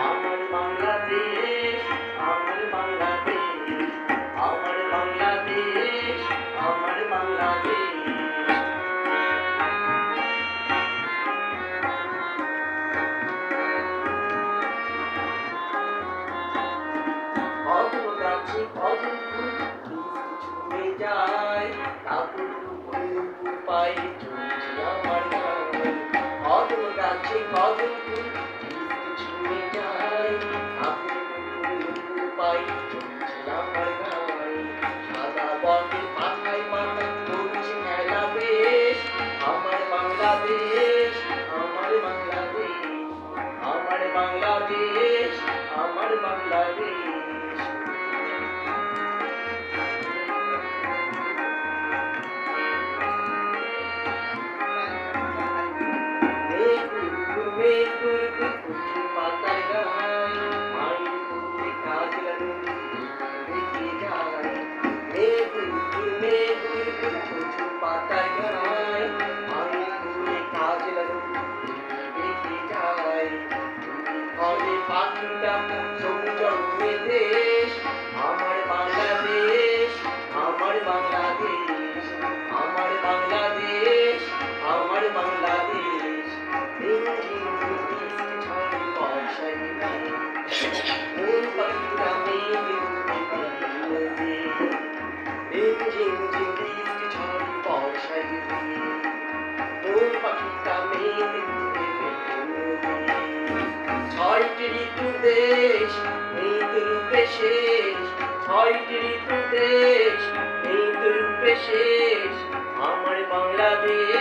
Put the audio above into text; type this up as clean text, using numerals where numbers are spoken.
আমার বাংলাদেশ, আমার বাংলাদেশ, আমার বাংলাদেশ, আমার বাংলাদেশ। কদম গাছে কদম ফুল ছুঁয়ে যায়, কাপড় পাই চলছে আমার গান। কদম গাছে কদম ফুল ছুঁয়ে যায়, কাপড় পাই চলছে আমার গান। সাদা বটের পাতায় পাতায় চলছে খেলা বেশ, আমার বাংলাদেশ, আমার বাংলাদেশ, আমার বাংলাদেশ, আমার বাংলাদেশ। পাতায় গায় মায়ের বুকে কাজলা নদী রেখে যায়। পাতায় গায় মায়ের বুকে কাজলা নদী রেখে যায়। ফলে পাখিটা সবুজ রঙের দেশ, আমার বাংলাদেশ, আমার বাংলাদেশ, আমার বাংলাদেশ, আমার বাংলাদেশ। মন পাখিটা মেঘে ঝিম ঝিম বৃষ্টি ঝড়ে বর্ষায় মন পাখিটা মেঘে ছয়টি ঋতু দেশ এই তো রূপে শেষ, ছয়টি ঋতু দেশ এই তো রূপে শেষ, আমার বাংলাদেশ।